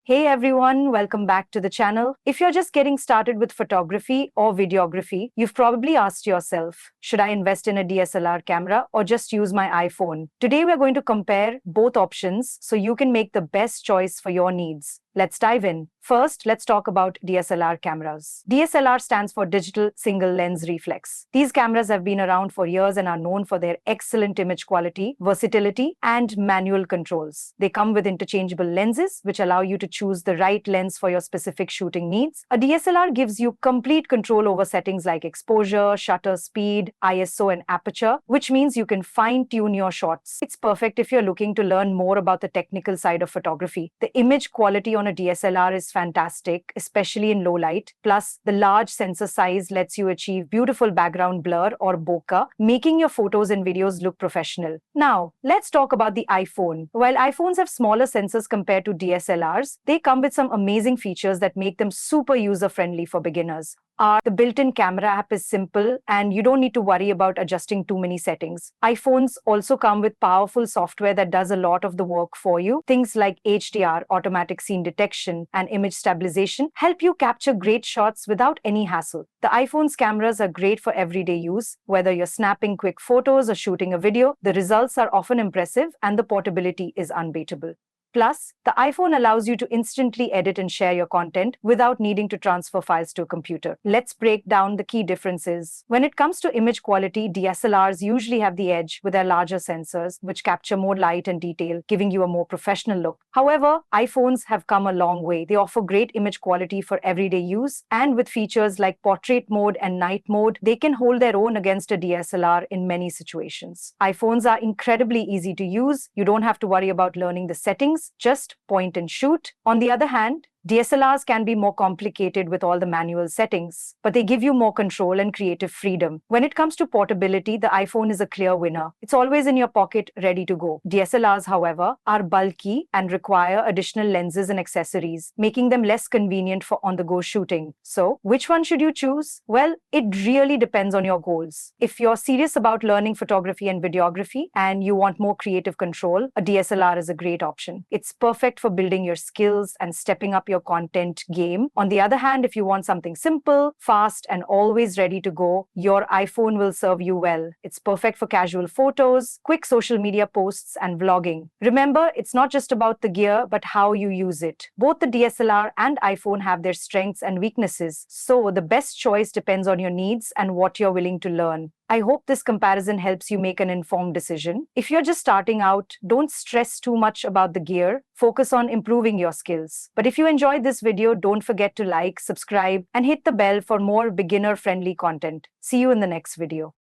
Hey everyone, welcome back to the channel. If you're just getting started with photography or videography, you've probably asked yourself, should I invest in a DSLR camera or just use my iPhone? Today we're going to compare both options so you can make the best choice for your needs. Let's dive in. First, let's talk about DSLR cameras. DSLR stands for Digital Single Lens Reflex. These cameras have been around for years and are known for their excellent image quality, versatility, and manual controls. They come with interchangeable lenses, which allow you to choose the right lens for your specific shooting needs. A DSLR gives you complete control over settings like exposure, shutter speed, ISO, and aperture, which means you can fine-tune your shots. It's perfect if you're looking to learn more about the technical side of photography. The image quality on a DSLR is fantastic, especially in low light. Plus, the large sensor size lets you achieve beautiful background blur or bokeh, making your photos and videos look professional. Now, let's talk about the iPhone. While iPhones have smaller sensors compared to DSLRs, they come with some amazing features that make them super user-friendly for beginners. The built-in camera app is simple and you don't need to worry about adjusting too many settings. iPhones also come with powerful software that does a lot of the work for you. Things like HDR, automatic scene detection, and image stabilization help you capture great shots without any hassle. The iPhone's cameras are great for everyday use. Whether you're snapping quick photos or shooting a video, the results are often impressive and the portability is unbeatable. Plus, the iPhone allows you to instantly edit and share your content without needing to transfer files to a computer. Let's break down the key differences. When it comes to image quality, DSLRs usually have the edge with their larger sensors, which capture more light and detail, giving you a more professional look. However, iPhones have come a long way. They offer great image quality for everyday use, and with features like portrait mode and night mode, they can hold their own against a DSLR in many situations. iPhones are incredibly easy to use. You don't have to worry about learning the settings. Just point and shoot. On the other hand, DSLRs can be more complicated with all the manual settings, but they give you more control and creative freedom. When it comes to portability, the iPhone is a clear winner. It's always in your pocket, ready to go. DSLRs, however, are bulky and require additional lenses and accessories, making them less convenient for on-the-go shooting. So, which one should you choose? Well, it really depends on your goals. If you're serious about learning photography and videography and you want more creative control, a DSLR is a great option. It's perfect for building your skills and stepping up your content game. On the other hand, if you want something simple, fast, and always ready to go, your iPhone will serve you well. It's perfect for casual photos, quick social media posts, and vlogging. Remember, it's not just about the gear, but how you use it. Both the DSLR and iPhone have their strengths and weaknesses, so the best choice depends on your needs and what you're willing to learn. I hope this comparison helps you make an informed decision. If you're just starting out, don't stress too much about the gear. Focus on improving your skills. But if you enjoyed this video, don't forget to like, subscribe, and hit the bell for more beginner-friendly content. See you in the next video.